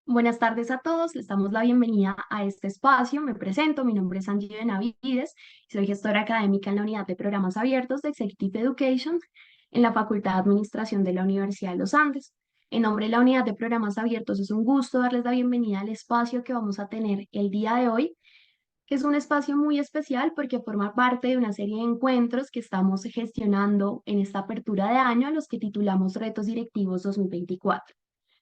Buenas tardes a todos, les damos la bienvenida a este espacio. Me presento, mi nombre es Angie Benavides, soy gestora académica en la unidad de programas abiertos de Executive Education en la Facultad de Administración de la Universidad de los Andes. En nombre de la unidad de programas abiertos, es un gusto darles la bienvenida al espacio que vamos a tener el día de hoy, que es un espacio muy especial porque forma parte de una serie de encuentros que estamos gestionando en esta apertura de año, a los que titulamos Retos Directivos 2024.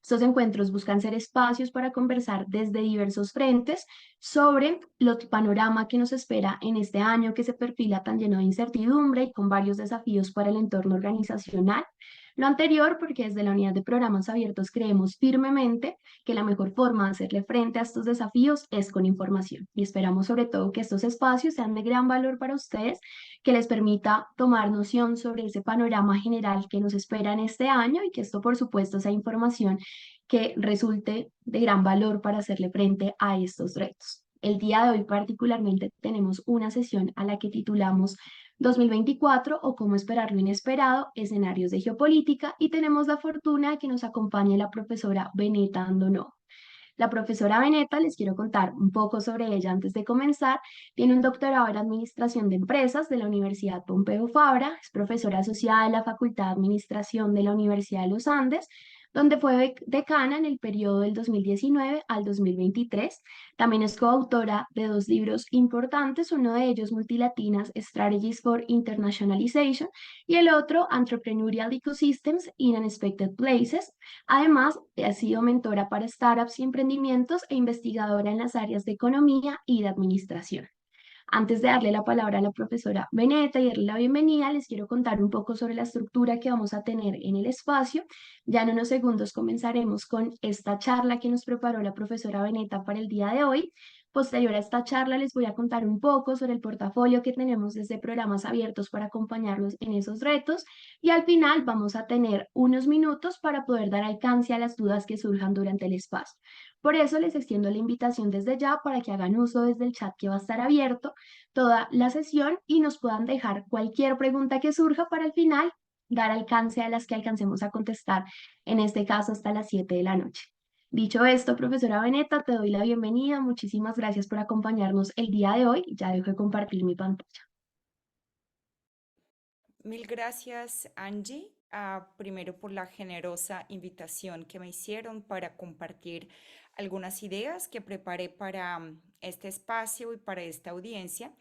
Estos encuentros buscan ser espacios para conversar desde diversos frentes sobre el panorama que nos espera en este año que se perfila tan lleno de incertidumbre y con varios desafíos para el entorno organizacional. Lo anterior porque desde la unidad de programas abiertos creemos firmemente que la mejor forma de hacerle frente a estos desafíos es con información y esperamos sobre todo que estos espacios sean de gran valor para ustedes, que les permita tomar noción sobre ese panorama general que nos espera en este año y que esto por supuesto sea información que resulte de gran valor para hacerle frente a estos retos. El día de hoy particularmente tenemos una sesión a la que titulamos 2024 o cómo esperar lo inesperado, escenarios de geopolítica, y tenemos la fortuna de que nos acompañe la profesora Beneta Andonó. La profesora Beneta, les quiero contar un poco sobre ella antes de comenzar. Tiene un doctorado en Administración de Empresas de la Universidad Pompeu Fabra, es profesora asociada de la Facultad de Administración de la Universidad de los Andes, donde fue decana en el periodo del 2019 al 2023. También es coautora de dos libros importantes, uno de ellos Multilatinas Strategies for Internationalization y el otro Entrepreneurial Ecosystems in Unexpected Places. Además, ha sido mentora para startups y emprendimientos e investigadora en las áreas de economía y de administración. Antes de darle la palabra a la profesora Beneta y darle la bienvenida, les quiero contar un poco sobre la estructura que vamos a tener en el espacio. Ya en unos segundos comenzaremos con esta charla que nos preparó la profesora Beneta para el día de hoy. Posterior a esta charla les voy a contar un poco sobre el portafolio que tenemos desde programas abiertos para acompañarlos en esos retos y al final vamos a tener unos minutos para poder dar alcance a las dudas que surjan durante el espacio. Por eso les extiendo la invitación desde ya para que hagan uso desde el chat que va a estar abierto toda la sesión y nos puedan dejar cualquier pregunta que surja para al final dar alcance a las que alcancemos a contestar, en este caso hasta las 7 de la noche. Dicho esto, profesora Beneta, te doy la bienvenida. Muchísimas gracias por acompañarnos el día de hoy. Ya dejo de compartir mi pantalla. Mil gracias, Angie. Primero por la generosa invitación que me hicieron para compartir algunas ideas que preparé para este espacio y para esta audiencia,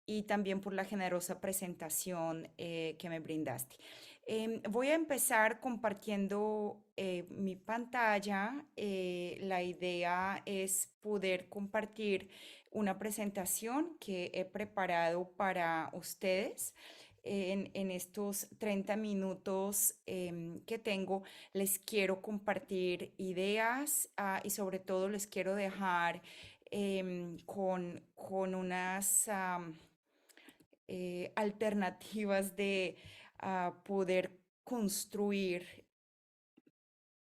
y también por la generosa presentación que me brindaste. Voy a empezar compartiendo mi pantalla. La idea es poder compartir una presentación que he preparado para ustedes. En estos 30 minutos que tengo, les quiero compartir ideas, y sobre todo les quiero dejar con unas alternativas de poder construir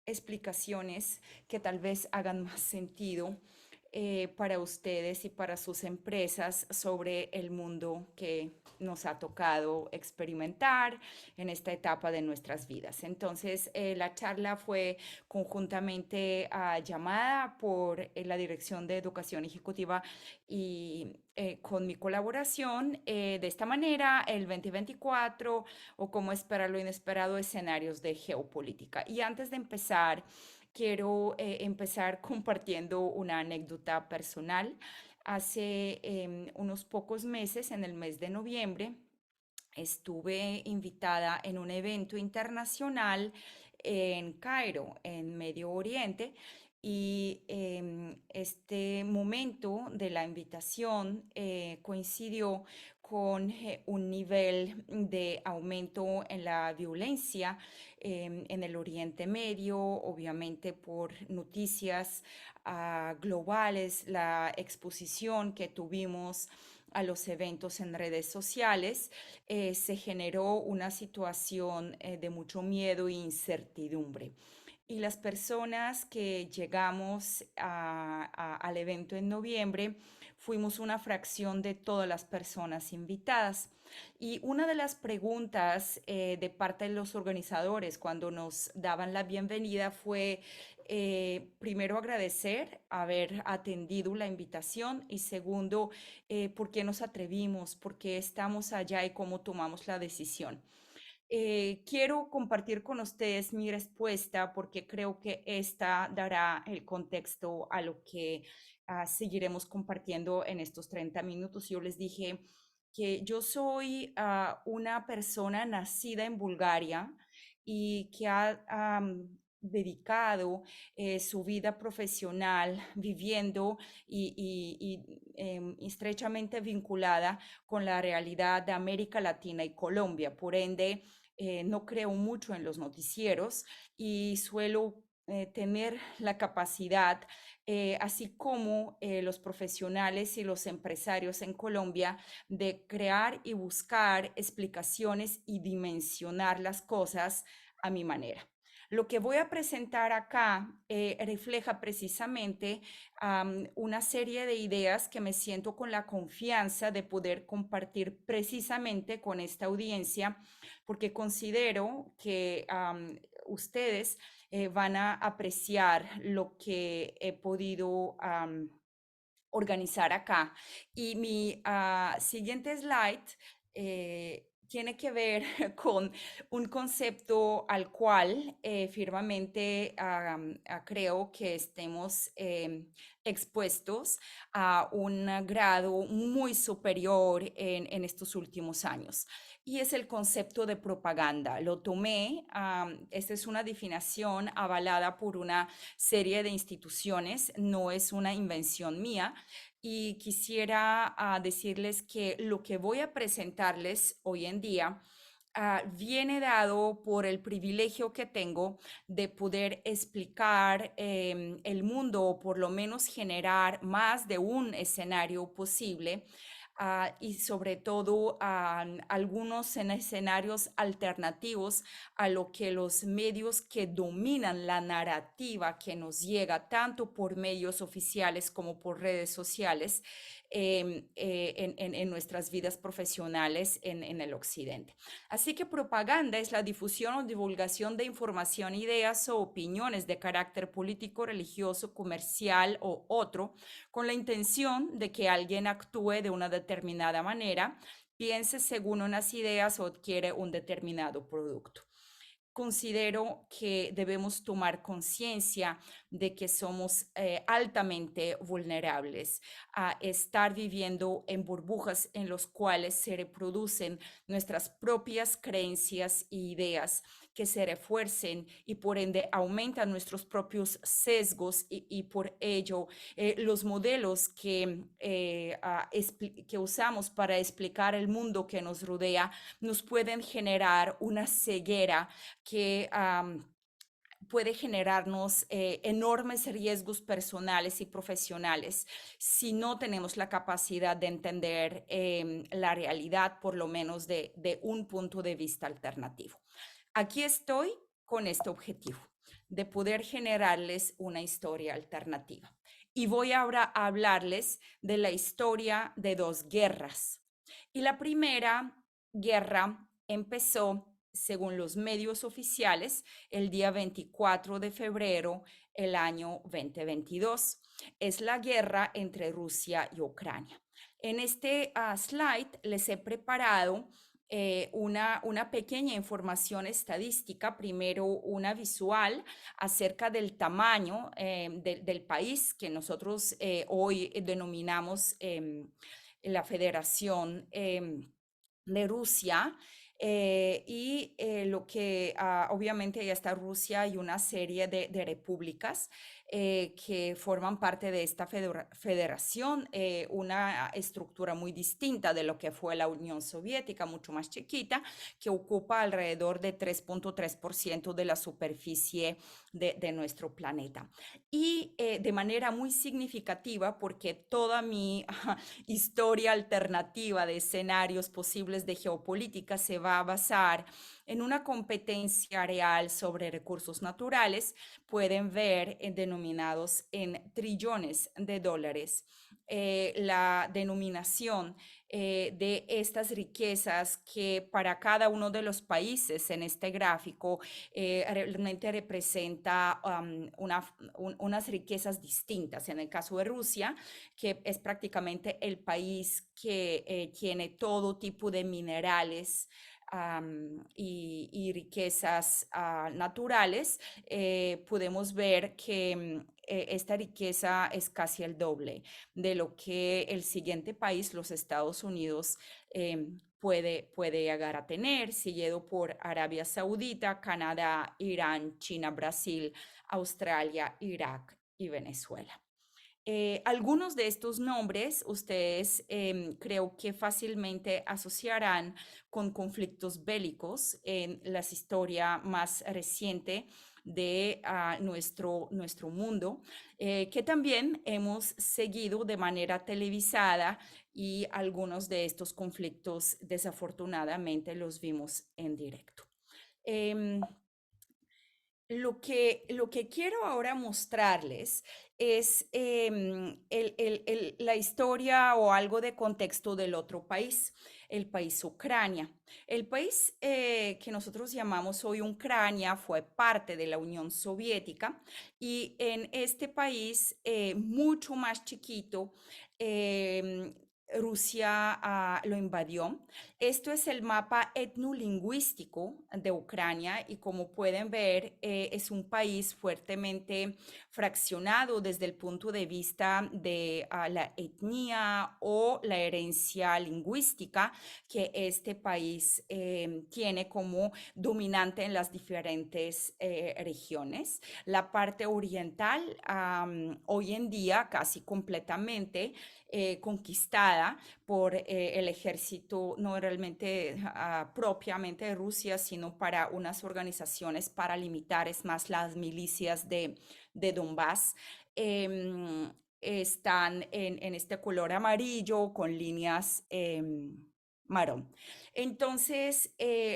explicaciones que tal vez hagan más sentido para ustedes y para sus empresas sobre el mundo que nos ha tocado experimentar en esta etapa de nuestras vidas. Entonces, la charla fue conjuntamente llamada por la Dirección de Educación Ejecutiva y con mi colaboración. De esta manera, el 2024 o cómo esperar lo inesperado, escenarios de geopolítica. Y antes de empezar, quiero empezar compartiendo una anécdota personal. Hace unos pocos meses, en el mes de noviembre, estuve invitada en un evento internacional en Cairo, en Medio Oriente, y este momento de la invitación coincidió con un nivel de aumento en la violencia en el Oriente Medio, obviamente por noticias globales, la exposición que tuvimos a los eventos en redes sociales. Se generó una situación de mucho miedo e incertidumbre. Y las personas que llegamos al evento en noviembre fuimos una fracción de todas las personas invitadas. Y una de las preguntas de parte de los organizadores cuando nos daban la bienvenida fue primero agradecer haber atendido la invitación y segundo, por qué nos atrevimos, por qué estamos allá y cómo tomamos la decisión. Quiero compartir con ustedes mi respuesta porque creo que esta dará el contexto a lo que seguiremos compartiendo en estos 30 minutos. Yo les dije que yo soy una persona nacida en Bulgaria y que ha dedicado su vida profesional viviendo estrechamente vinculada con la realidad de América Latina y Colombia. Por ende, no creo mucho en los noticieros y suelo tener la capacidad, así como los profesionales y los empresarios en Colombia, de crear y buscar explicaciones y dimensionar las cosas a mi manera. Lo que voy a presentar acá refleja precisamente una serie de ideas que me siento con la confianza de poder compartir precisamente con esta audiencia, porque considero que ustedes van a apreciar lo que he podido organizar acá. Y mi siguiente slide tiene que ver con un concepto al cual firmemente creo que estemos expuestos a un grado muy superior en estos últimos años. Y es el concepto de propaganda. Lo tomé, esta es una definición avalada por una serie de instituciones, no es una invención mía. Y quisiera decirles que lo que voy a presentarles hoy en día viene dado por el privilegio que tengo de poder explicar el mundo o por lo menos generar más de un escenario posible. Y sobre todo algunos escenarios alternativos a lo que los medios que dominan la narrativa que nos llega tanto por medios oficiales como por redes sociales en nuestras vidas profesionales en el occidente. Así que propaganda es la difusión o divulgación de información, ideas o opiniones de carácter político, religioso, comercial o otro, con la intención de que alguien actúe de una determinada manera, piense según unas ideas o adquiere un determinado producto. Considero que debemos tomar conciencia de que somos altamente vulnerables a estar viviendo en burbujas en los cuales se reproducen nuestras propias creencias e ideas que se refuercen y por ende aumentan nuestros propios sesgos y por ello los modelos que usamos para explicar el mundo que nos rodea nos pueden generar una ceguera que puede generarnos enormes riesgos personales y profesionales si no tenemos la capacidad de entender la realidad, por lo menos de un punto de vista alternativo. Aquí estoy con este objetivo, de poder generarles una historia alternativa. Y voy ahora a hablarles de la historia de dos guerras. Y la primera guerra empezó, según los medios oficiales, el día 24 de febrero del año 2022. Es la guerra entre Rusia y Ucrania. En este slide les he preparado una pequeña información estadística, primero una visual acerca del tamaño del país que nosotros hoy denominamos la Federación de Rusia. Lo que obviamente ya está Rusia y una serie de repúblicas que forman parte de esta federación, una estructura muy distinta de lo que fue la Unión Soviética, mucho más chiquita, que ocupa alrededor de 3.3% de la superficie de nuestro planeta. Y de manera muy significativa, porque toda mi historia alternativa de escenarios posibles de geopolítica se va a basar en una competencia real sobre recursos naturales, pueden ver denominados en trillones de dólares la denominación de estas riquezas que para cada uno de los países en este gráfico realmente representa unas riquezas distintas. En el caso de Rusia, que es prácticamente el país que tiene todo tipo de minerales y riquezas naturales, podemos ver que esta riqueza es casi el doble de lo que el siguiente país, los Estados Unidos, puede llegar a tener, seguido por Arabia Saudita, Canadá, Irán, China, Brasil, Australia, Irak y Venezuela. Algunos de estos nombres ustedes creo que fácilmente asociarán con conflictos bélicos en la historia más reciente de nuestro mundo, que también hemos seguido de manera televisada y algunos de estos conflictos desafortunadamente los vimos en directo. Em, lo que quiero ahora mostrarles es la historia o algo de contexto del otro país, el país Ucrania. El país que nosotros llamamos hoy Ucrania fue parte de la Unión Soviética y en este país mucho más chiquito, em, Rusia lo invadió. Esto es el mapa etnolingüístico de Ucrania y como pueden ver es un país fuertemente fraccionado desde el punto de vista de la etnia o la herencia lingüística que este país tiene como dominante en las diferentes regiones. La parte oriental hoy en día casi completamente conquistada por el ejército, no realmente propiamente de Rusia, sino para unas organizaciones paramilitares, más las milicias de Donbass. Están en este color amarillo con líneas marrón. Entonces,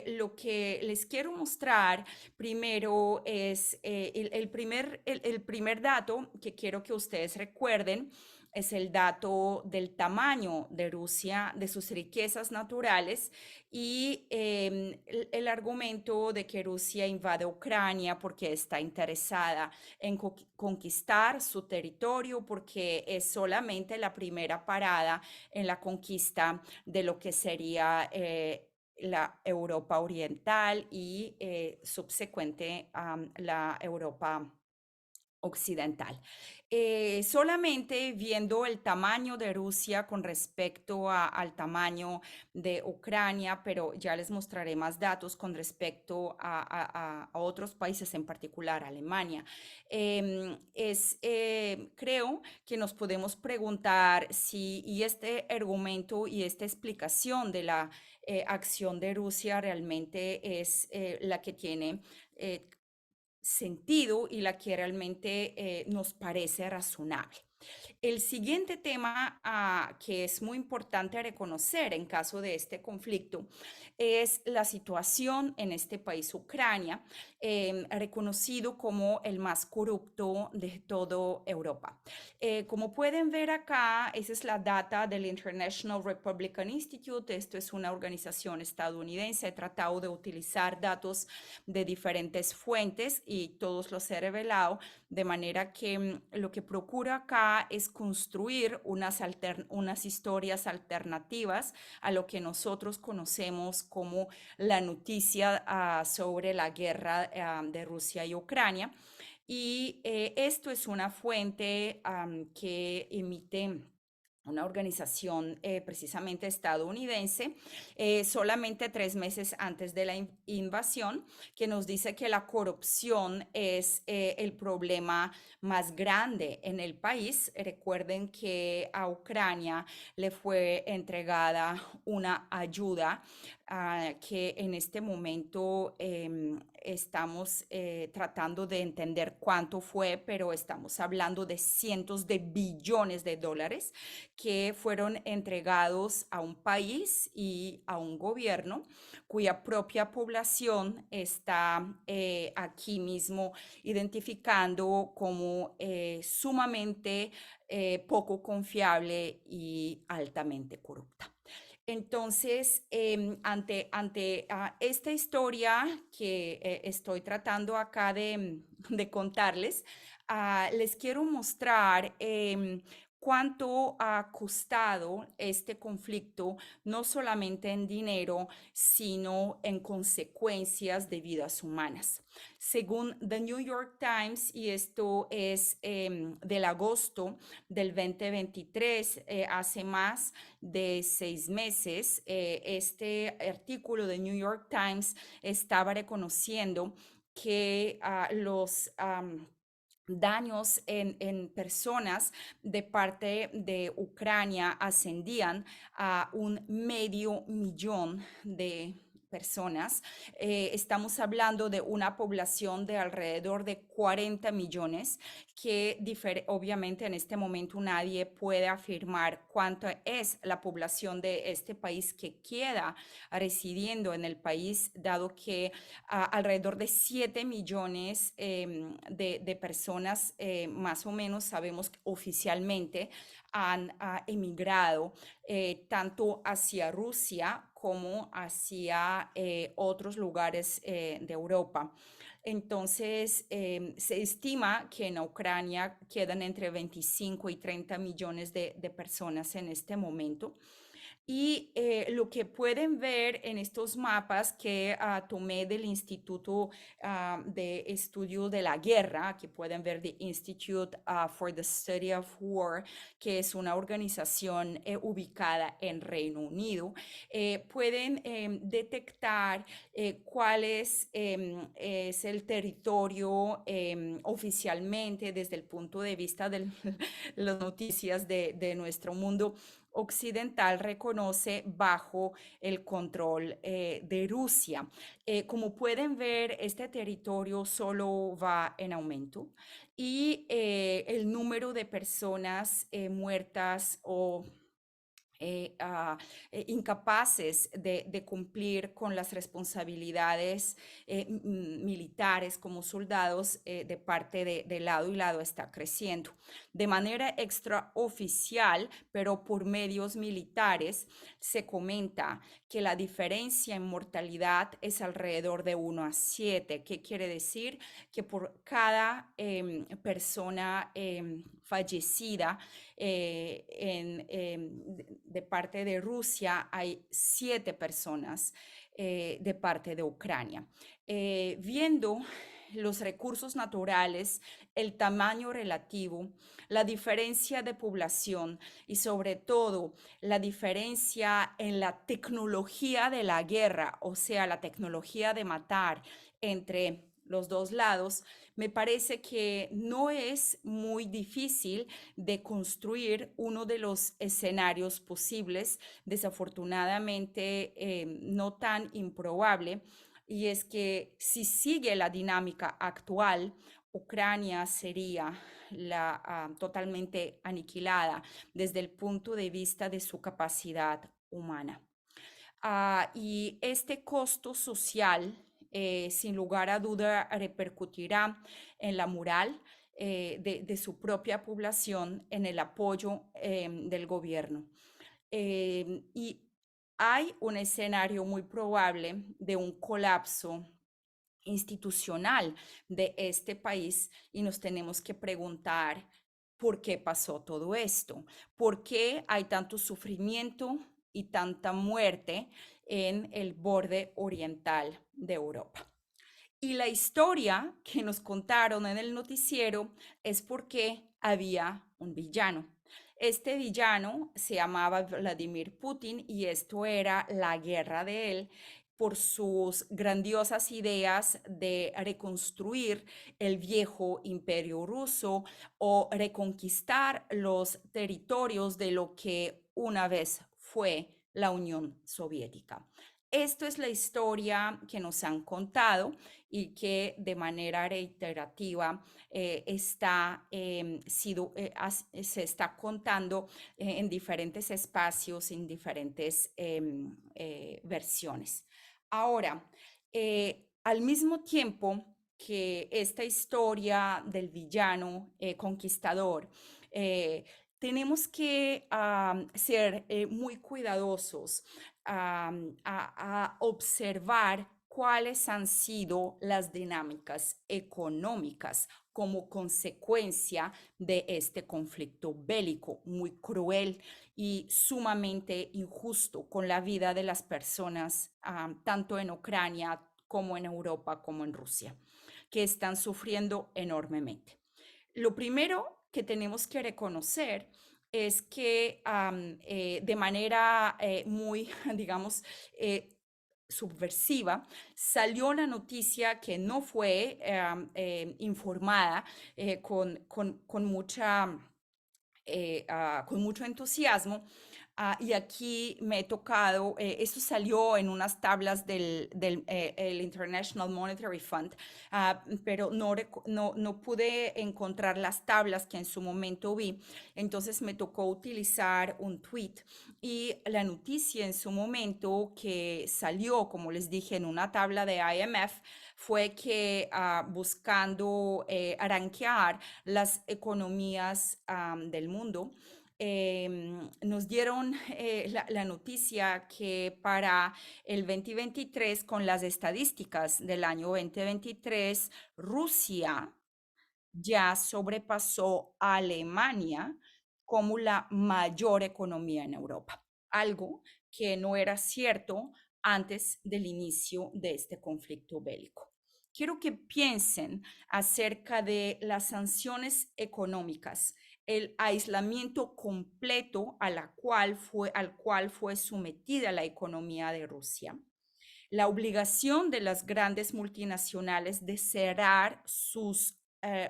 lo que les quiero mostrar primero es el primer dato que quiero que ustedes recuerden es el dato del tamaño de Rusia, de sus riquezas naturales y el argumento de que Rusia invade Ucrania porque está interesada en conquistar su territorio, porque es solamente la primera parada en la conquista de lo que sería la Europa Oriental y subsecuente la Europa occidental. Solamente viendo el tamaño de Rusia con respecto al tamaño de Ucrania, pero ya les mostraré más datos con respecto a otros países, en particular Alemania. Creo que nos podemos preguntar si y este argumento y esta explicación de la acción de Rusia realmente es la que tiene sentido y la que realmente nos parece razonable. El siguiente tema que es muy importante reconocer en caso de este conflicto es la situación en este país, Ucrania, reconocido como el más corrupto de toda Europa. Como pueden ver acá, esa es la data del International Republican Institute. Esto es una organización estadounidense. He tratado de utilizar datos de diferentes fuentes y todos los he revelado, de manera que lo que procura acá es construir unas historias alternativas a lo que nosotros conocemos como la noticia sobre la guerra de Rusia y Ucrania. Y esto es una fuente que emite una organización precisamente estadounidense, solamente 3 meses antes de la invasión, que nos dice que la corrupción es el problema más grande en el país. Recuerden que a Ucrania le fue entregada una ayuda que en este momento estamos tratando de entender cuánto fue, pero estamos hablando de cientos de billones de dólares que fueron entregados a un país y a un gobierno cuya propia población está aquí mismo identificando como sumamente poco confiable y altamente corrupta. Entonces, ante esta historia que estoy tratando acá de contarles, les quiero mostrar cuánto ha costado este conflicto, no solamente en dinero, sino en consecuencias de vidas humanas. Según The New York Times, y esto es del agosto del 2023, hace más de 6 meses, este artículo de New York Times estaba reconociendo que los daños en personas de parte de Ucrania ascendían a 500,000 de personas. Estamos hablando de una población de alrededor de 40 millones que obviamente en este momento nadie puede afirmar cuánto es la población de este país que queda residiendo en el país, dado que alrededor de 7 millones de personas, más o menos sabemos que oficialmente han emigrado tanto hacia Rusia como hacia otros lugares de Europa. Entonces, se estima que en Ucrania quedan entre 25 y 30 millones de personas en este momento. Y lo que pueden ver en estos mapas que tomé del Instituto de Estudio de la Guerra, que pueden ver the Institute for the Study of War, que es una organización ubicada en Reino Unido, pueden detectar cuál es el territorio oficialmente desde el punto de vista de las noticias de nuestro mundo occidental reconoce bajo el control de Rusia. Como pueden ver, este territorio solo va en aumento y el número de personas muertas o eh, ah, incapaces de cumplir con las responsabilidades militares como soldados de parte de lado y lado está creciendo. De manera extraoficial, pero por medios militares, se comenta que la diferencia en mortalidad es alrededor de 1 a 7. ¿Qué quiere decir? Que por cada persona fallecida de parte de Rusia hay 7 personas de parte de Ucrania. Viendo los recursos naturales, el tamaño relativo, la diferencia de población y sobre todo la diferencia en la tecnología de la guerra, o sea, la tecnología de matar entre los dos lados, me parece que no es muy difícil de construir uno de los escenarios posibles, desafortunadamente no tan improbable, y es que si sigue la dinámica actual, Ucrania sería totalmente aniquilada desde el punto de vista de su capacidad humana. Y este costo social, sin lugar a duda, repercutirá en la moral de su propia población, en el apoyo del gobierno. Y hay un escenario muy probable de un colapso institucional de este país y nos tenemos que preguntar por qué pasó todo esto, por qué hay tanto sufrimiento y tanta muerte en el borde oriental de Europa. Y la historia que nos contaron en el noticiero es porque había un villano. Este villano se llamaba Vladimir Putin y esto era la guerra de él por sus grandiosas ideas de reconstruir el viejo imperio ruso o reconquistar los territorios de lo que una vez fue la Unión Soviética. esto es la historia que nos han contado y que de manera reiterativa se está contando en diferentes espacios, en diferentes versiones. Ahora, al mismo tiempo que esta historia del villano conquistador, tenemos que ser muy cuidadosos a observar cuáles han sido las dinámicas económicas como consecuencia de este conflicto bélico muy cruel y sumamente injusto con la vida de las personas, tanto en Ucrania como en Europa, como en Rusia, que están sufriendo enormemente. Lo primero que tenemos que reconocer es que de manera muy, digamos, subversiva, salió la noticia que no fue informada con mucho entusiasmo. Y aquí me he tocado, esto salió en unas tablas del el International Monetary Fund, pero no pude encontrar las tablas que en su momento vi, entonces me tocó utilizar un tweet y la noticia en su momento que salió, como les dije, en una tabla de IMF, fue que buscando rankear las economías del mundo, nos dieron la noticia que para el 2023, con las estadísticas del año 2023, Rusia ya sobrepasó a Alemania como la mayor economía en Europa, algo que no era cierto antes del inicio de este conflicto bélico. Quiero que piensen acerca de las sanciones económicas, el aislamiento completo al cual fue sometida la economía de Rusia, la obligación de las grandes multinacionales de cerrar sus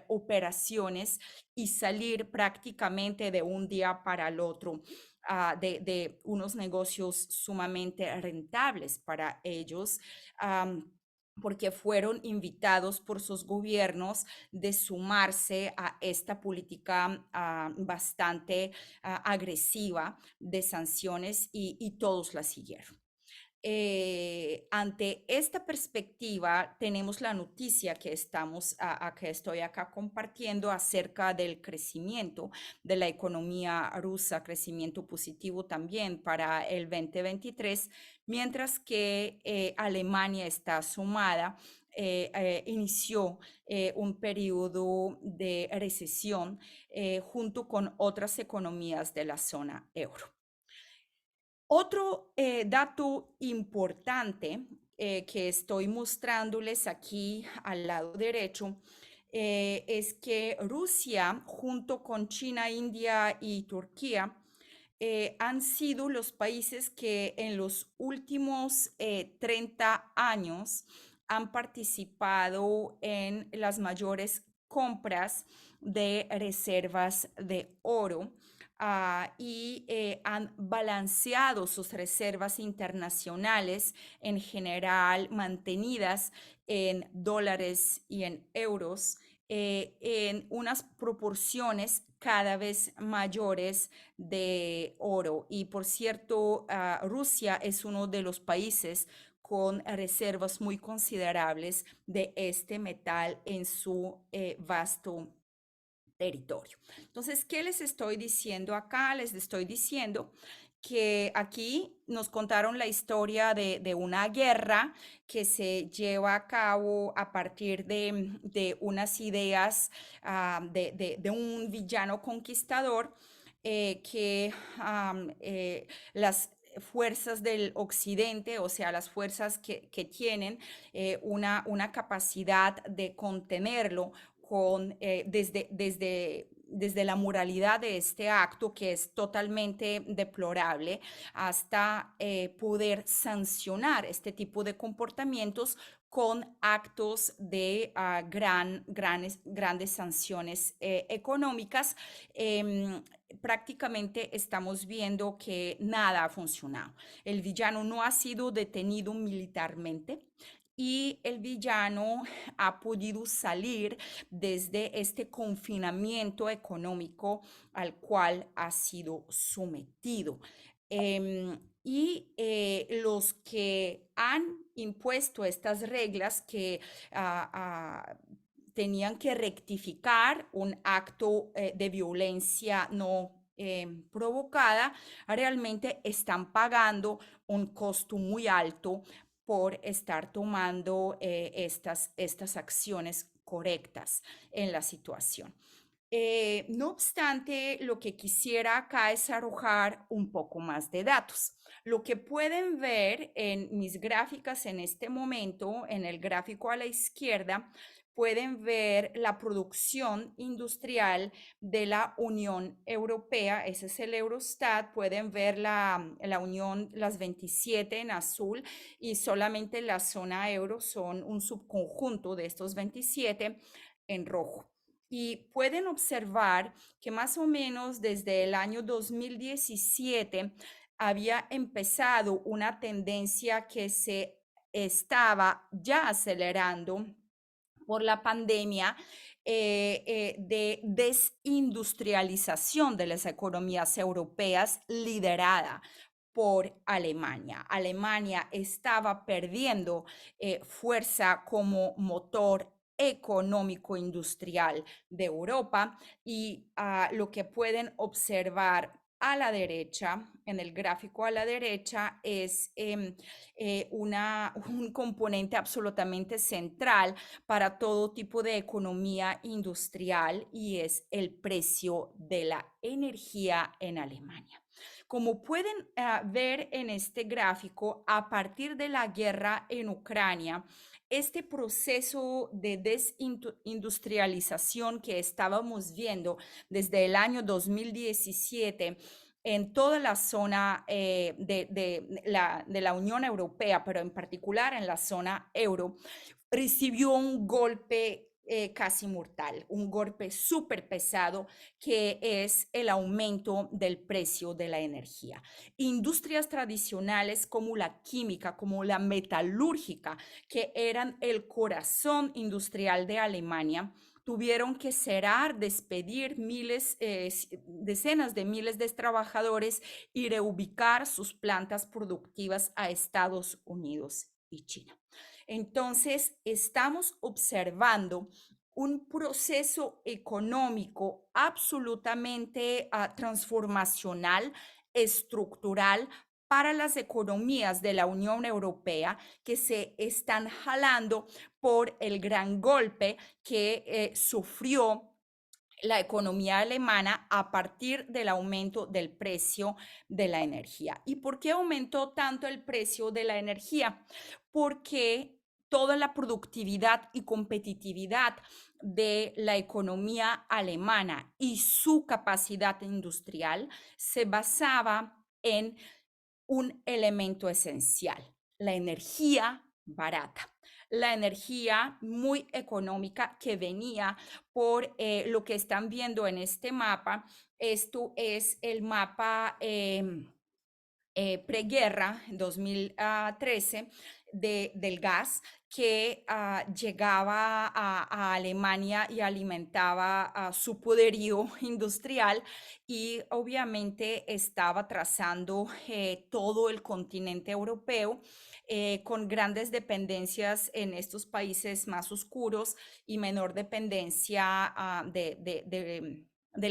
operaciones y salir prácticamente de un día para el otro de unos negocios sumamente rentables para ellos. Porque fueron invitados por sus gobiernos de sumarse a esta política bastante agresiva de sanciones y todos la siguieron. Ante esta perspectiva, tenemos la noticia que que estoy acá compartiendo acerca del crecimiento de la economía rusa, crecimiento positivo también para el 2023, mientras que Alemania está sumada. Inició un periodo de recesión junto con otras economías de la zona euro. Otro dato importante que estoy mostrándoles aquí al lado derecho es que Rusia, junto con China, India y Turquía, han sido los países que en los últimos 30 años han participado en las mayores compras de reservas de oro y han balanceado sus reservas internacionales, en general mantenidas en dólares y en euros, en unas proporciones cada vez mayores de oro. Y por cierto, Rusia es uno de los países con reservas muy considerables de este metal en su vasto territorio. Entonces, ¿qué les estoy diciendo acá? Les estoy diciendo que aquí nos contaron la historia de una guerra que se lleva a cabo a partir de unas ideas de un villano conquistador que las fuerzas del occidente, o sea, las fuerzas que tienen una capacidad de contenerlo desde la moralidad de este acto, que es totalmente deplorable, hasta poder sancionar este tipo de comportamientos con actos de grandes sanciones económicas. Em, Prácticamente estamos viendo que nada ha funcionado. El villano no ha sido detenido militarmente y el villano ha podido salir desde este confinamiento económico al cual ha sido sometido. Los que han impuesto estas reglas que ah, ah, tenían que rectificar un acto de violencia no provocada, realmente están pagando un costo muy alto por estar tomando estas acciones correctas en la situación. No obstante, lo que quisiera acá es arrojar un poco más de datos. Lo que pueden ver en mis gráficas en este momento, en el gráfico a la izquierda, pueden ver la producción industrial de la Unión Europea. Ese es el Eurostat. Pueden ver la Unión, las 27 en azul, y solamente la zona euro son un subconjunto de estos 27 en rojo. Y pueden observar que más o menos desde el año 2017 había empezado una tendencia que se estaba ya acelerando por la pandemia, de desindustrialización de las economías europeas liderada por Alemania. Alemania estaba perdiendo fuerza como motor económico industrial de Europa, y lo que pueden observar a la derecha, en el gráfico a la derecha, es un componente absolutamente central para todo tipo de economía industrial, y es el precio de la energía en Alemania. Como pueden ver en este gráfico, a partir de la guerra en Ucrania, este proceso de desindustrialización que estábamos viendo desde el año 2017 en toda la zona de la Unión Europea, pero en particular en la zona euro, recibió un golpe casi mortal, un golpe súper pesado, que es el aumento del precio de la energía. Industrias tradicionales como la química, como la metalúrgica, que eran el corazón industrial de Alemania, tuvieron que cerrar, despedir decenas de miles de trabajadores y reubicar sus plantas productivas a Estados Unidos y China. Entonces, estamos observando un proceso económico absolutamente transformacional, estructural, para las economías de la Unión Europea, que se están jalando por el gran golpe que sufrió la economía alemana a partir del aumento del precio de la energía. ¿Y por qué aumentó tanto el precio de la energía? Porque toda la productividad y competitividad de la economía alemana y su capacidad industrial se basaba en un elemento esencial: la energía barata, la energía muy económica que venía por lo que están viendo en este mapa. Esto es el mapa preguerra, 2013, del gas que llegaba a Alemania y alimentaba su poderío industrial, y obviamente estaba trazando todo el continente europeo, con grandes dependencias en estos países más oscuros y menor dependencia del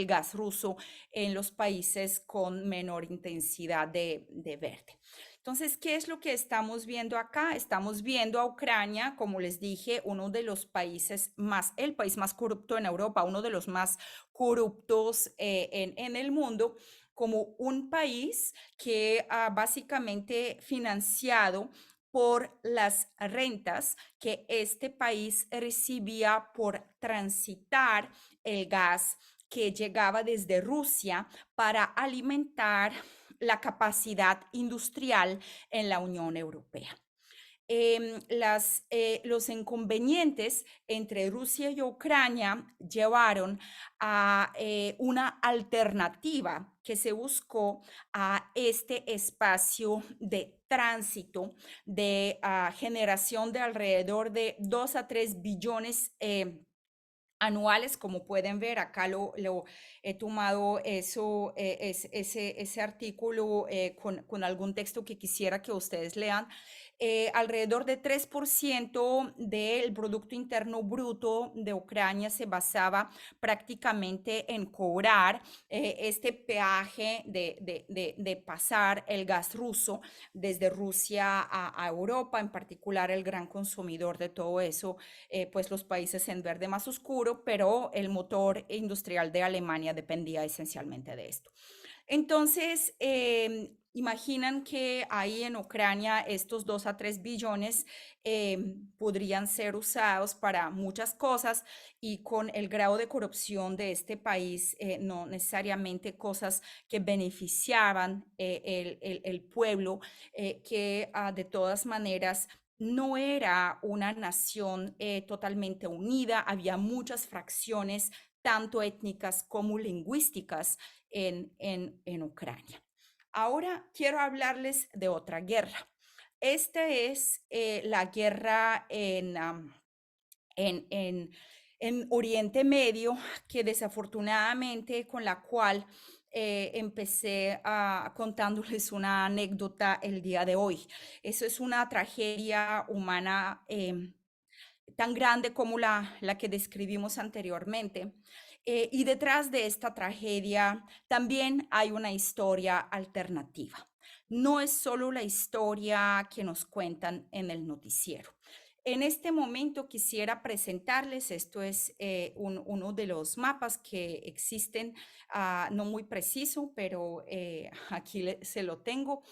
gas ruso en los países con menor intensidad de verde. Entonces, ¿qué es lo que estamos viendo acá? Estamos viendo a Ucrania, como les dije, uno de los países el país más corrupto en Europa, uno de los más corruptos en el mundo, como un país que ha básicamente financiado por las rentas que este país recibía por transitar el gas que llegaba desde Rusia para alimentar la capacidad industrial en la Unión Europea. los inconvenientes entre Rusia y Ucrania llevaron a una alternativa que se buscó a este espacio de tránsito de generación de alrededor de 2 a 3 billones anuales. Como pueden ver, acá lo he tomado eso, ese artículo con algún texto que quisiera que ustedes lean. Alrededor de 3% del Producto Interno Bruto de Ucrania se basaba prácticamente en cobrar este peaje de pasar el gas ruso desde Rusia a Europa, en particular el gran consumidor de todo eso, pues los países en verde más oscuro, pero el motor industrial de Alemania dependía esencialmente de esto. Entonces, imaginan que ahí en Ucrania estos 2 a 3 billones podrían ser usados para muchas cosas, y con el grado de corrupción de este país, no necesariamente cosas que beneficiaban el pueblo, que de todas maneras no era una nación totalmente unida. Había muchas fracciones, tanto étnicas como lingüísticas, en Ucrania. Ahora quiero hablarles de otra guerra. Esta es la guerra en, en, en Oriente Medio, que desafortunadamente, con la cual empecé contándoles una anécdota el día de hoy. Eso es una tragedia humana tan grande como la que describimos anteriormente. Y detrás de esta tragedia también hay una historia alternativa. No es solo la historia que nos cuentan en el noticiero. En este momento quisiera presentarles, esto es uno de los mapas que existen, no muy preciso, pero aquí se lo tengo.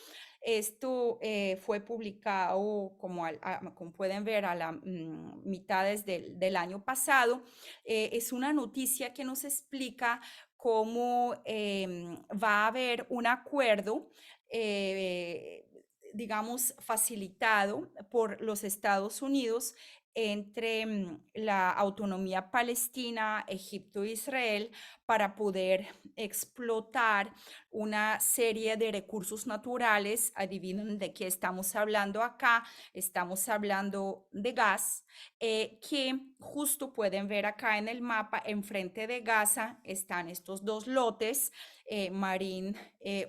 Esto fue publicado, como pueden ver, a la mitades del año pasado. Es una noticia que nos explica cómo va a haber un acuerdo, eh, digamos, facilitado por los Estados Unidos entre la autonomía palestina, Egipto e Israel, para poder explotar una serie de recursos naturales. Adivinen de qué estamos hablando acá. Estamos hablando de gas, que justo pueden ver acá en el mapa. Enfrente de Gaza están estos dos lotes, Marín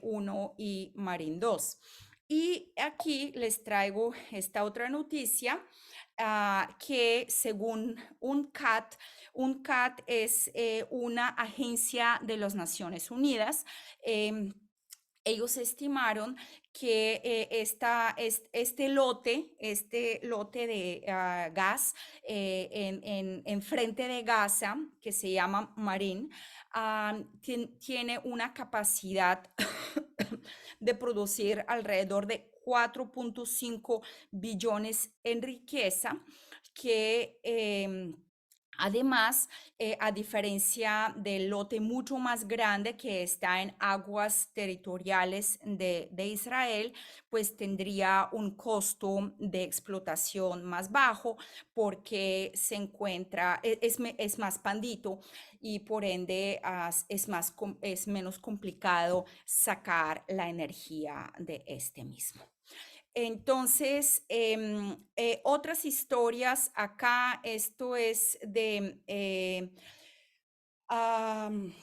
1 y Marín 2. Y aquí les traigo esta otra noticia, que según UNCAT es una agencia de las Naciones Unidas. Ellos estimaron que este lote de gas en frente de Gaza, que se llama Marín, tiene una capacidad de producir alrededor de 4.5 billones en riqueza, que además, a diferencia del lote mucho más grande que está en aguas territoriales de Israel, pues tendría un costo de explotación más bajo, porque se encuentra, es más pandito, y por ende es menos complicado sacar la energía de este mismo. Entonces, otras historias acá. Esto es de am,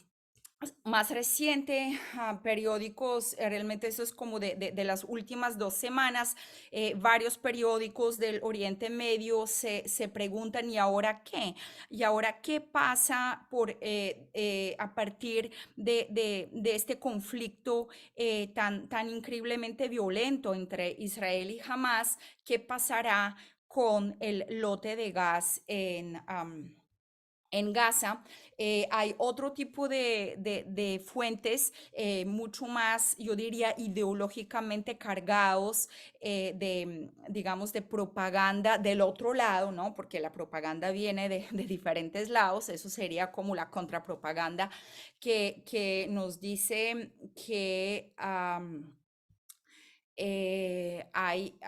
más reciente, periódicos, realmente eso es como de las últimas 2 semanas. Varios periódicos del Oriente Medio se preguntan: ¿y ahora qué? ¿Y ahora qué pasa a partir de este conflicto tan increíblemente violento entre Israel y Hamas? ¿Qué pasará con el lote de gas en Gaza? Hay otro tipo de fuentes, mucho más, yo diría, ideológicamente cargados, digamos, de propaganda del otro lado, ¿no? Porque la propaganda viene de diferentes lados. Eso sería como la contrapropaganda, que nos dice que hay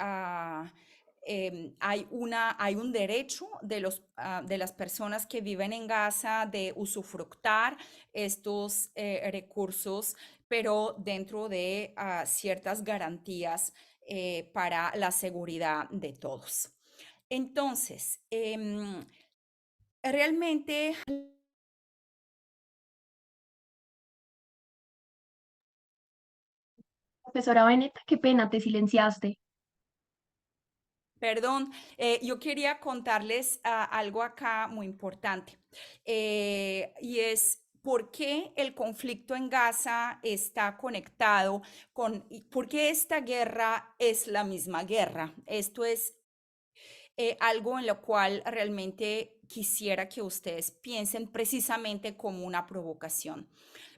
hay un derecho de las personas que viven en Gaza de usufructar estos recursos, pero dentro de ciertas garantías para la seguridad de todos. Entonces, realmente, Profesora Bennett, qué pena, te silenciaste. perdón, yo quería contarles algo acá muy importante, y es por qué el conflicto en Gaza está conectado y por qué esta guerra es la misma guerra. Esto es algo en lo cual realmente quisiera que ustedes piensen precisamente como una provocación,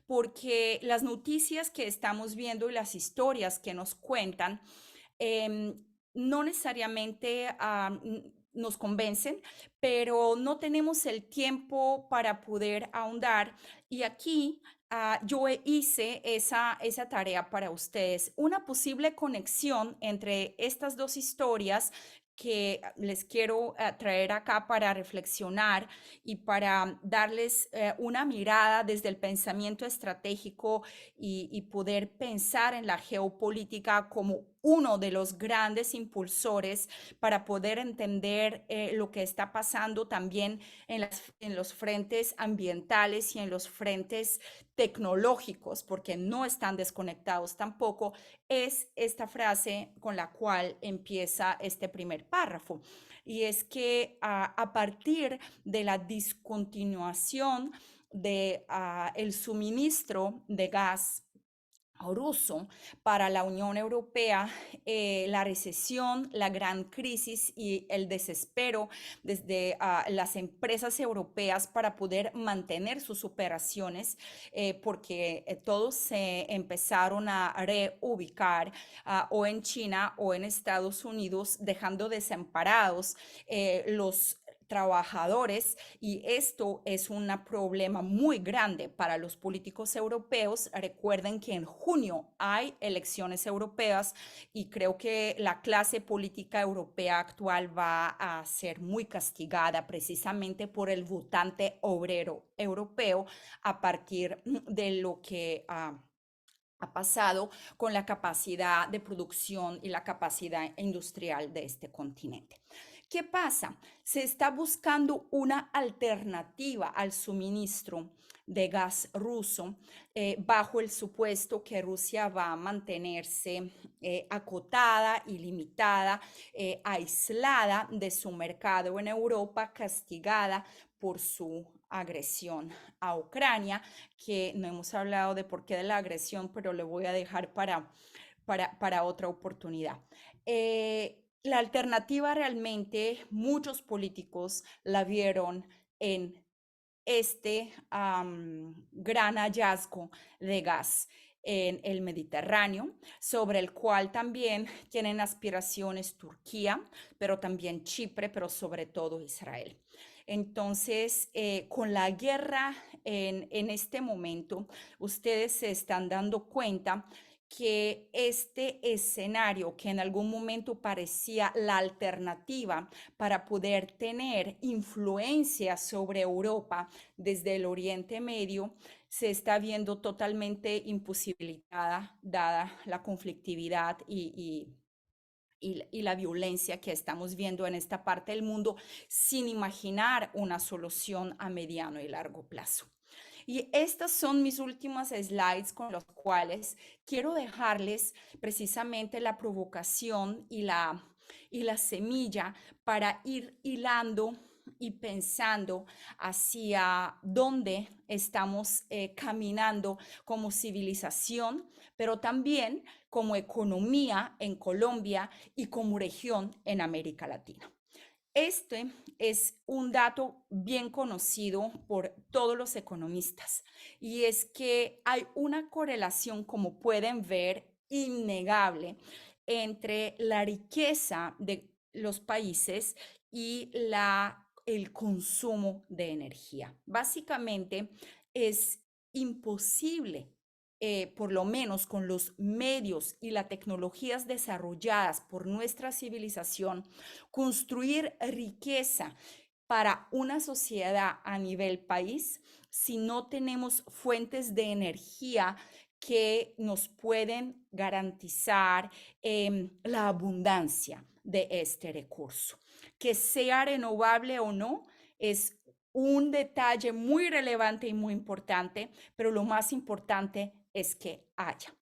porque las noticias que estamos viendo y las historias que nos cuentan em, no necesariamente nos convencen, pero no tenemos el tiempo para poder ahondar. Y aquí yo hice esa tarea para ustedes, una posible conexión entre estas dos historias que les quiero traer acá para reflexionar y para darles una mirada desde el pensamiento estratégico y poder pensar en la geopolítica como uno de los grandes impulsores para poder entender lo que está pasando también en los frentes ambientales y en los frentes tecnológicos, porque no están desconectados tampoco, es esta frase con la cual empieza este primer párrafo. Y es que a partir de la discontinuación de el suministro de gas ruso para la Unión Europea, la recesión, la gran crisis y el desespero desde las empresas europeas para poder mantener sus operaciones, porque todos se empezaron a reubicar o en China o en Estados Unidos, dejando desamparados los trabajadores, y esto es un problema muy grande para los políticos europeos. Recuerden que en junio hay elecciones europeas y creo que la clase política europea actual va a ser muy castigada precisamente por el votante obrero europeo a partir de lo que ha pasado con la capacidad de producción y la capacidad industrial de este continente. ¿Qué pasa? Se está buscando una alternativa al suministro de gas ruso, bajo el supuesto que Rusia va a mantenerse acotada y limitada, aislada de su mercado en Europa, castigada por su agresión a Ucrania, que no hemos hablado de por qué de la agresión, pero le voy a dejar para otra oportunidad. La alternativa realmente muchos políticos la vieron en este gran hallazgo de gas en el Mediterráneo, sobre el cual también tienen aspiraciones Turquía, pero también Chipre, pero sobre todo Israel. Entonces, con la guerra en este momento, ustedes se están dando cuenta que este escenario que en algún momento parecía la alternativa para poder tener influencia sobre Europa desde el Oriente Medio, se está viendo totalmente imposibilitada dada la conflictividad y la violencia que estamos viendo en esta parte del mundo, sin imaginar una solución a mediano y largo plazo. Y estas son mis últimas slides con los cuales quiero dejarles precisamente la provocación y la semilla para ir hilando y pensando hacia dónde estamos caminando como civilización, pero también como economía en Colombia y como región en América Latina. Este es un dato bien conocido por todos los economistas, y es que hay una correlación, como pueden ver, innegable entre la riqueza de los países y el consumo de energía. Básicamente es imposible por lo menos con los medios y las tecnologías desarrolladas por nuestra civilización, construir riqueza para una sociedad a nivel país si no tenemos fuentes de energía que nos pueden garantizar la abundancia de este recurso. Que sea renovable o no es un detalle muy relevante y muy importante, pero lo más importante es que haya.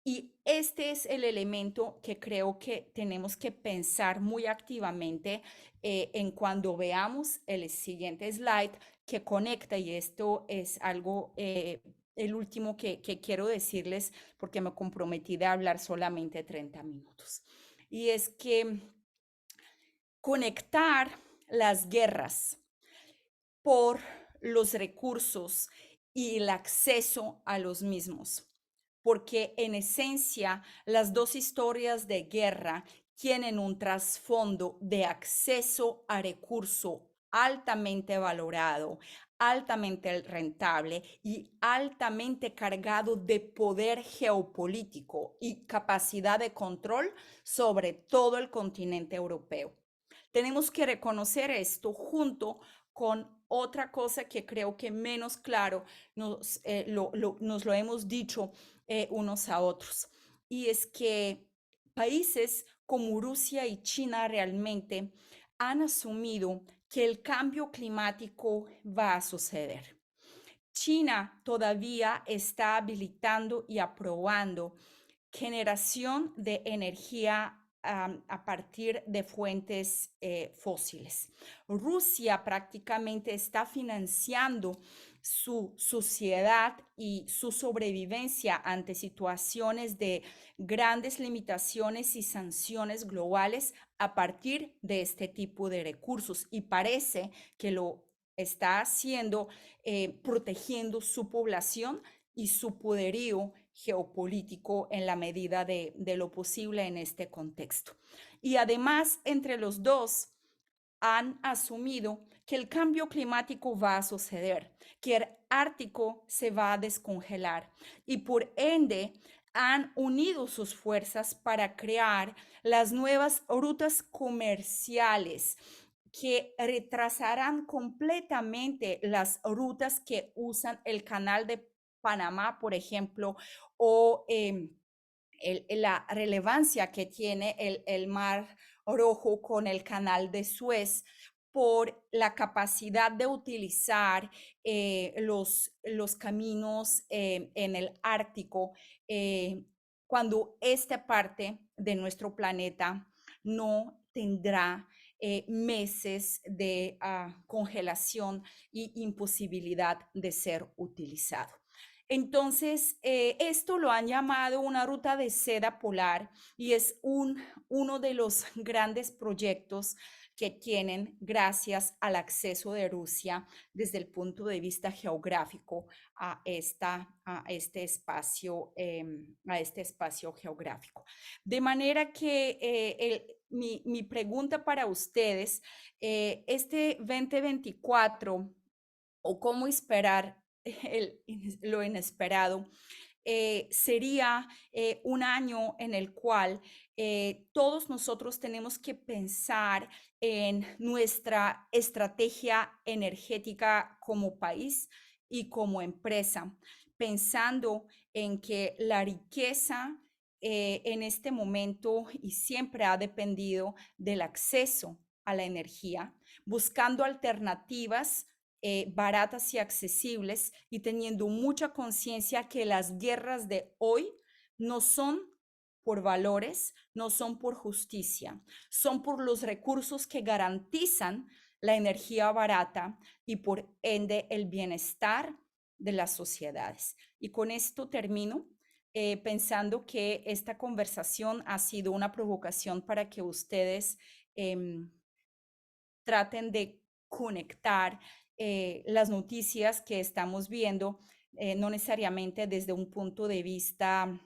Y este es el elemento que creo que tenemos que pensar muy activamente en cuando veamos el siguiente slide que conecta, y esto es algo, el último que quiero decirles, porque me comprometí de hablar solamente 30 minutos. Y es que conectar las guerras por los recursos y el acceso a los mismos, porque en esencia las dos historias de guerra tienen un trasfondo de acceso a recurso altamente valorado, altamente rentable y altamente cargado de poder geopolítico y capacidad de control sobre todo el continente europeo. Tenemos que reconocer esto junto con otra cosa que creo que menos claro nos lo hemos dicho unos a otros. Y es que países como Rusia y China realmente han asumido que el cambio climático va a suceder. China todavía está habilitando y aprobando generación de energía a partir de fuentes fósiles. Rusia prácticamente está financiando su sociedad y su sobrevivencia ante situaciones de grandes limitaciones y sanciones globales a partir de este tipo de recursos, y parece que lo está haciendo protegiendo su población y su poderío geopolítico en la medida de lo posible en este contexto. Y además, entre los dos han asumido que el cambio climático va a suceder, que el Ártico se va a descongelar y por ende han unido sus fuerzas para crear las nuevas rutas comerciales que retrasarán completamente las rutas que usan el canal de Panamá, por ejemplo, o la relevancia que tiene el Mar Rojo con el canal de Suez por la capacidad de utilizar los caminos en el Ártico cuando esta parte de nuestro planeta no tendrá meses de congelación y imposibilidad de ser utilizado. Entonces, esto lo han llamado una ruta de seda polar y es uno de los grandes proyectos que tienen gracias al acceso de Rusia desde el punto de vista geográfico a este espacio geográfico. De manera que mi pregunta para ustedes, este 2024 o cómo esperar lo inesperado, sería un año en el cual todos nosotros tenemos que pensar en nuestra estrategia energética como país y como empresa, pensando en que la riqueza en este momento y siempre ha dependido del acceso a la energía, buscando alternativas baratas y accesibles y teniendo mucha conciencia que las guerras de hoy no son por valores, no son por justicia, son por los recursos que garantizan la energía barata y por ende el bienestar de las sociedades. Y con esto termino. Pensando que esta conversación ha sido una provocación para que ustedes traten de conectar las noticias que estamos viendo, no necesariamente desde un punto de vista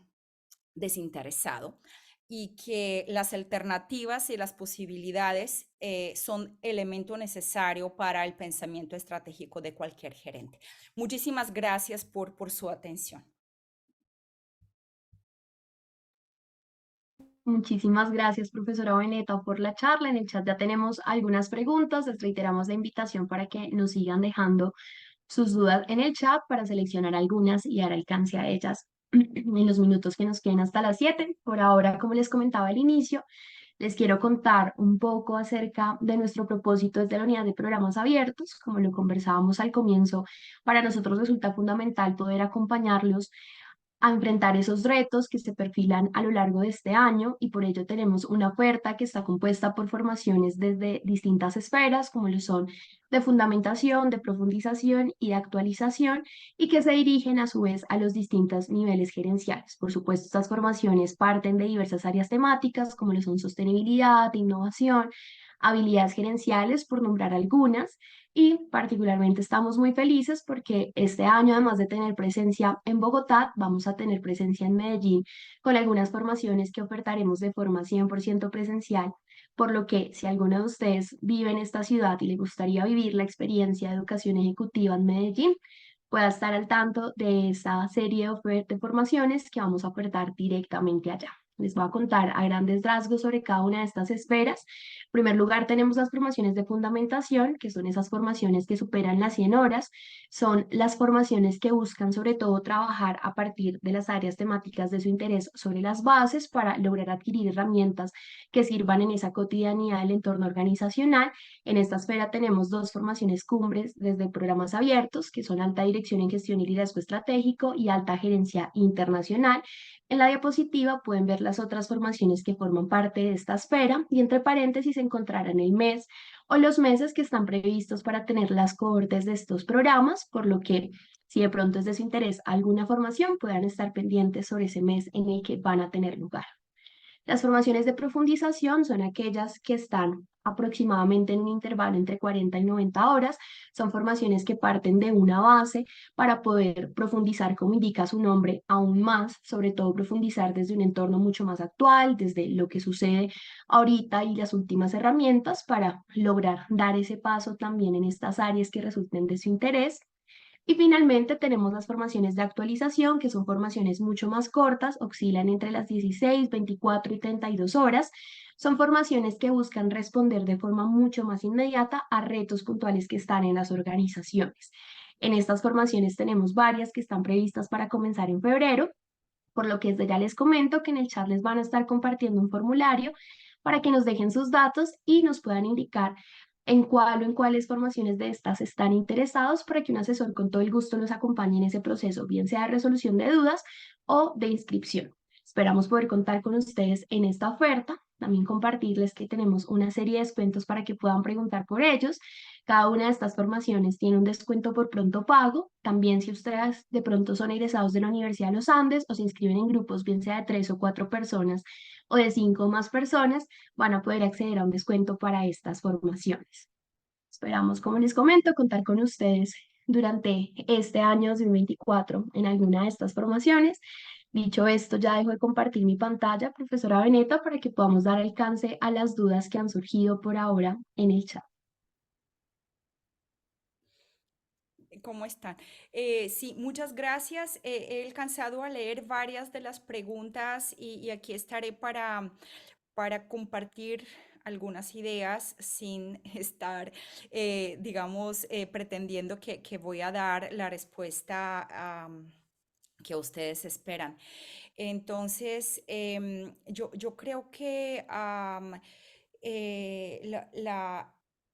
desinteresado, y que las alternativas y las posibilidades son elemento necesario para el pensamiento estratégico de cualquier gerente. Muchísimas gracias por su atención. Muchísimas gracias, profesora Beneta, por la charla. En el chat ya tenemos algunas preguntas. Les reiteramos la invitación para que nos sigan dejando sus dudas en el chat para seleccionar algunas y dar alcance a ellas en los minutos que nos queden hasta las 7. Por ahora, como les comentaba al inicio, les quiero contar un poco acerca de nuestro propósito desde la unidad de programas abiertos. Como lo conversábamos al comienzo, para nosotros resulta fundamental poder acompañarlos a enfrentar esos retos que se perfilan a lo largo de este año y por ello tenemos una oferta que está compuesta por formaciones desde distintas esferas, como lo son de fundamentación, de profundización y de actualización, y que se dirigen a su vez a los distintos niveles gerenciales. Por supuesto, estas formaciones parten de diversas áreas temáticas, como lo son sostenibilidad, innovación, habilidades gerenciales, por nombrar algunas, y particularmente estamos muy felices porque este año, además de tener presencia en Bogotá, vamos a tener presencia en Medellín con algunas formaciones que ofertaremos de forma 100% presencial, por lo que si alguno de ustedes vive en esta ciudad y le gustaría vivir la experiencia de educación ejecutiva en Medellín, pueda estar al tanto de esa serie de formaciones que vamos a ofertar directamente allá. Les voy a contar a grandes rasgos sobre cada una de estas esferas. En primer lugar, tenemos las formaciones de fundamentación, que son esas formaciones que superan las 100 horas. Son las formaciones que buscan sobre todo trabajar a partir de las áreas temáticas de su interés sobre las bases para lograr adquirir herramientas que sirvan en esa cotidianidad del entorno organizacional. En esta esfera tenemos dos formaciones cumbres desde programas abiertos, que son Alta Dirección en Gestión y Liderazgo Estratégico y Alta Gerencia Internacional. En la diapositiva pueden ver las otras formaciones que forman parte de esta esfera y entre paréntesis encontrarán el mes o los meses que están previstos para tener las cohortes de estos programas, por lo que si de pronto es de su interés alguna formación, puedan estar pendientes sobre ese mes en el que van a tener lugar. Las formaciones de profundización son aquellas que están aproximadamente en un intervalo entre 40 y 90 horas. Son formaciones que parten de una base para poder profundizar, como indica su nombre, aún más, sobre todo profundizar desde un entorno mucho más actual, desde lo que sucede ahorita y las últimas herramientas para lograr dar ese paso también en estas áreas que resulten de su interés. Y finalmente tenemos las formaciones de actualización, que son formaciones mucho más cortas, oscilan entre las 16, 24 y 32 horas. Son formaciones que buscan responder de forma mucho más inmediata a retos puntuales que están en las organizaciones. En estas formaciones tenemos varias que están previstas para comenzar en febrero, por lo que desde ya les comento que en el chat les van a estar compartiendo un formulario para que nos dejen sus datos y nos puedan indicar en cuál o en cuáles formaciones de estas están interesados para que un asesor con todo el gusto nos acompañe en ese proceso, bien sea de resolución de dudas o de inscripción. Esperamos poder contar con ustedes en esta oferta. También compartirles que tenemos una serie de descuentos para que puedan preguntar por ellos. Cada una de estas formaciones tiene un descuento por pronto pago. También si ustedes de pronto son egresados de la Universidad de los Andes o se inscriben en grupos, bien sea de 3 o 4 personas o de 5 o más personas, van a poder acceder a un descuento para estas formaciones. Esperamos, como les comento, contar con ustedes durante este año 2024 en alguna de estas formaciones. Dicho esto, ya dejo de compartir mi pantalla, profesora Beneta, para que podamos dar alcance a las dudas que han surgido por ahora en el chat. ¿Cómo están? Sí, muchas gracias. He alcanzado a leer varias de las preguntas y aquí estaré para compartir algunas ideas sin estar, digamos, pretendiendo que voy a dar la respuesta que ustedes esperan. Entonces, yo creo que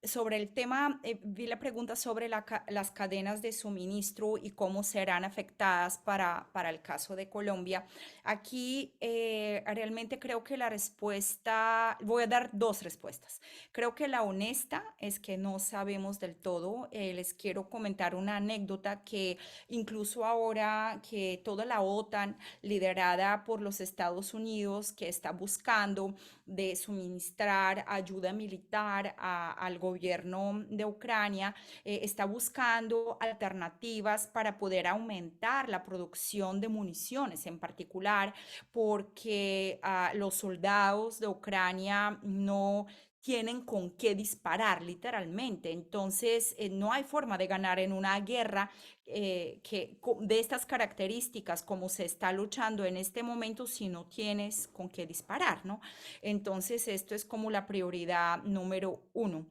sobre el tema, vi la pregunta sobre las cadenas de suministro y cómo serán afectadas para el caso de Colombia. Aquí realmente creo que la respuesta, voy a dar dos respuestas. Creo que la honesta es que no sabemos del todo. Les quiero comentar una anécdota que incluso ahora que toda la OTAN, liderada por los Estados Unidos, que está buscando de suministrar ayuda militar al gobierno de Ucrania, está buscando alternativas para poder aumentar la producción de municiones, en particular porque los soldados de Ucrania no tienen con qué disparar, literalmente. Entonces, no hay forma de ganar en una guerra de estas características como se está luchando en este momento si no tienes con qué disparar, ¿no? Entonces, esto es como la prioridad número uno.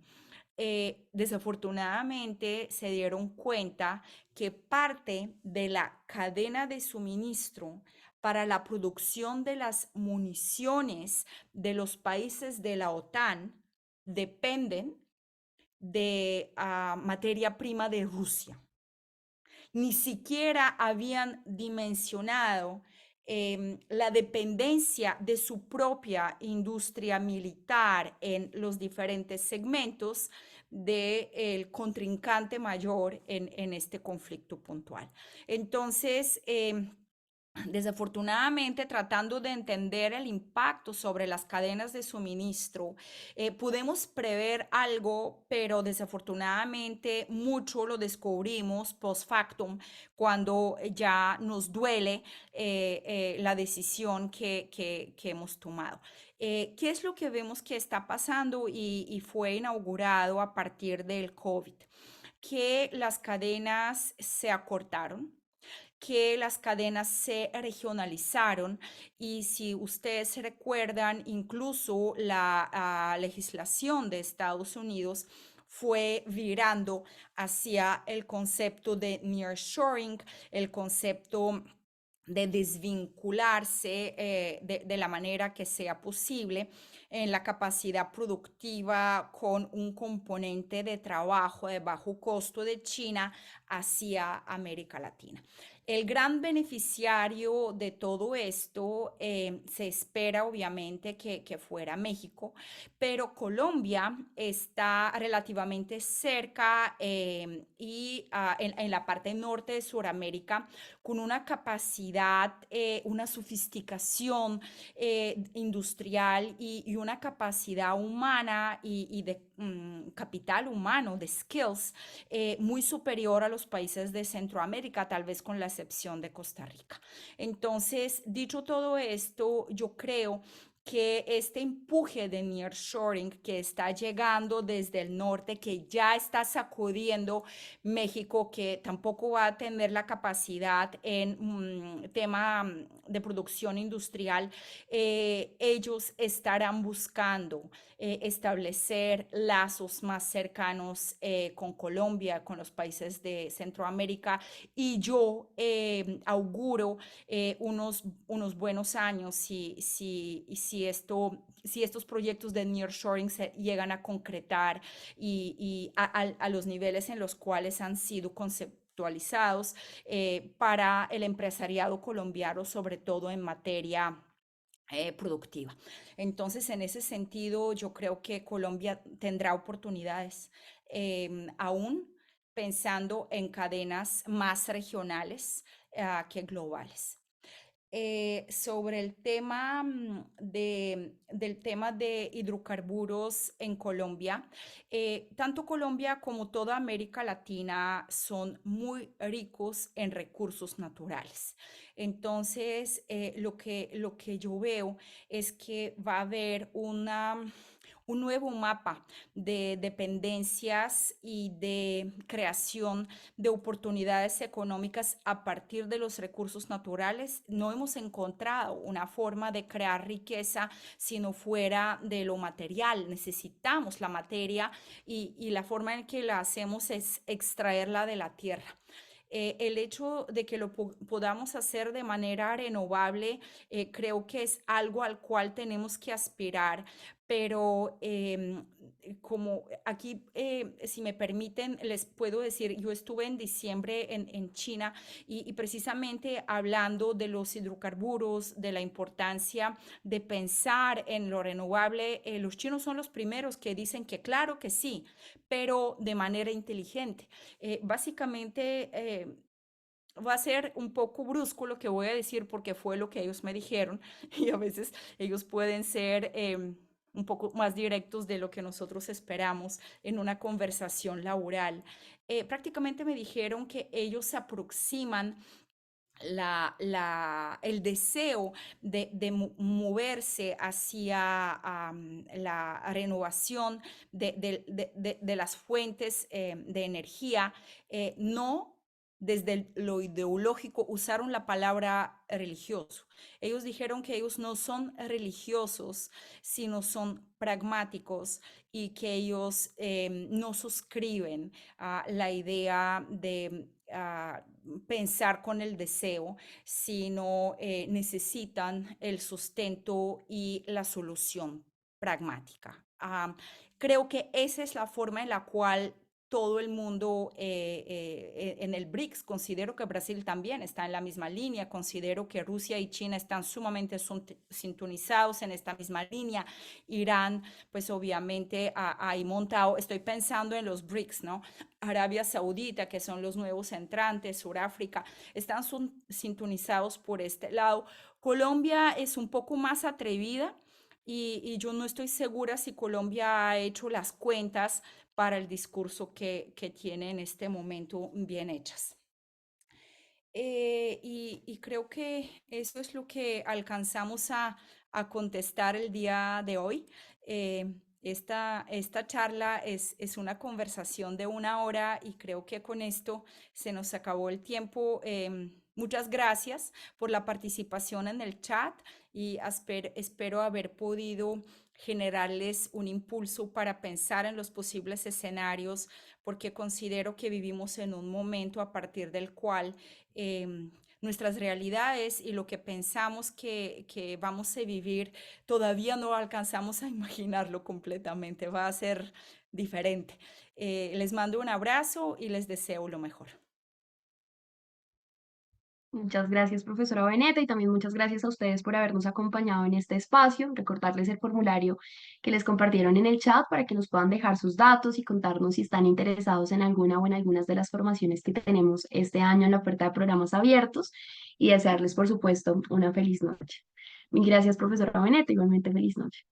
Desafortunadamente se dieron cuenta que parte de la cadena de suministro para la producción de las municiones de los países de la OTAN dependen de materia prima de Rusia. Ni siquiera habían dimensionado la dependencia de su propia industria militar en los diferentes segmentos del contrincante mayor en este conflicto puntual. Entonces, desafortunadamente, tratando de entender el impacto sobre las cadenas de suministro, pudimos prever algo, pero desafortunadamente mucho lo descubrimos post factum cuando ya nos duele la decisión que hemos tomado. ¿Qué es lo que vemos que está pasando y fue inaugurado a partir del COVID? Que las cadenas se acortaron, que las cadenas se regionalizaron y si ustedes recuerdan, incluso la legislación de Estados Unidos fue virando hacia el concepto de nearshoring, el concepto de desvincularse de la manera que sea posible en la capacidad productiva con un componente de trabajo de bajo costo de China hacia América Latina. El gran beneficiario de todo esto se espera obviamente que fuera México, pero Colombia está relativamente cerca y en la parte norte de Sudamérica con una capacidad, una sofisticación industrial y una capacidad humana y de capital humano, de skills, muy superior a los países de Centroamérica, tal vez con la excepción de Costa Rica. Entonces, dicho todo esto, yo creo que este empuje de nearshoring que está llegando desde el norte, que ya está sacudiendo México, que tampoco va a tener la capacidad en tema de producción industrial, ellos estarán buscando establecer lazos más cercanos con Colombia, con los países de Centroamérica, y yo auguro unos buenos años si estos proyectos de nearshoring se llegan a concretar y a los niveles en los cuales han sido conceptualizados para el empresariado colombiano, sobre todo en materia productiva. Entonces, en ese sentido, yo creo que Colombia tendrá oportunidades aún pensando en cadenas más regionales que globales. Sobre el tema del tema de hidrocarburos en Colombia, tanto Colombia como toda América Latina son muy ricos en recursos naturales. Entonces, lo que yo veo es que va a haber un nuevo mapa de dependencias y de creación de oportunidades económicas a partir de los recursos naturales. No hemos encontrado una forma de crear riqueza si no fuera de lo material. Necesitamos la materia y la forma en que la hacemos es extraerla de la tierra. El hecho de que lo podamos hacer de manera renovable, creo que es algo al cual tenemos que aspirar, pero como aquí, si me permiten, les puedo decir, yo estuve en diciembre en China y precisamente hablando de los hidrocarburos, de la importancia de pensar en lo renovable, los chinos son los primeros que dicen que claro que sí, pero de manera inteligente. Básicamente, va a ser un poco brusco lo que voy a decir porque fue lo que ellos me dijeron y a veces ellos pueden ser un poco más directos de lo que nosotros esperamos en una conversación laboral. Prácticamente me dijeron que ellos se aproximan el deseo de moverse hacia la renovación de las fuentes de energía, no desde lo ideológico usaron la palabra religioso. Ellos dijeron que ellos no son religiosos, sino son pragmáticos y que ellos no suscriben a la idea de pensar con el deseo, sino necesitan el sustento y la solución pragmática. Creo que esa es la forma en la cual todo el mundo en el BRICS, considero que Brasil también está en la misma línea, considero que Rusia y China están sumamente sintonizados en esta misma línea, Irán, pues obviamente ahí montado, estoy pensando en los BRICS, ¿no? Arabia Saudita, que son los nuevos entrantes, Suráfrica, están sintonizados por este lado. Colombia es un poco más atrevida y yo no estoy segura si Colombia ha hecho las cuentas para el discurso que tiene en este momento bien hechas. Y creo que eso es lo que alcanzamos a contestar el día de hoy. Esta charla es una conversación de 1 hora y creo que con esto se nos acabó el tiempo. Muchas gracias por la participación en el chat y espero haber podido generarles un impulso para pensar en los posibles escenarios, porque considero que vivimos en un momento a partir del cual nuestras realidades y lo que pensamos que vamos a vivir, todavía no alcanzamos a imaginarlo completamente, va a ser diferente. Les mando un abrazo y les deseo lo mejor. Muchas gracias, profesora Beneta, y también muchas gracias a ustedes por habernos acompañado en este espacio. Recordarles el formulario que les compartieron en el chat para que nos puedan dejar sus datos y contarnos si están interesados en alguna o en algunas de las formaciones que tenemos este año en la oferta de programas abiertos y desearles, por supuesto, una feliz noche. Mil gracias, profesora Beneta, igualmente feliz noche.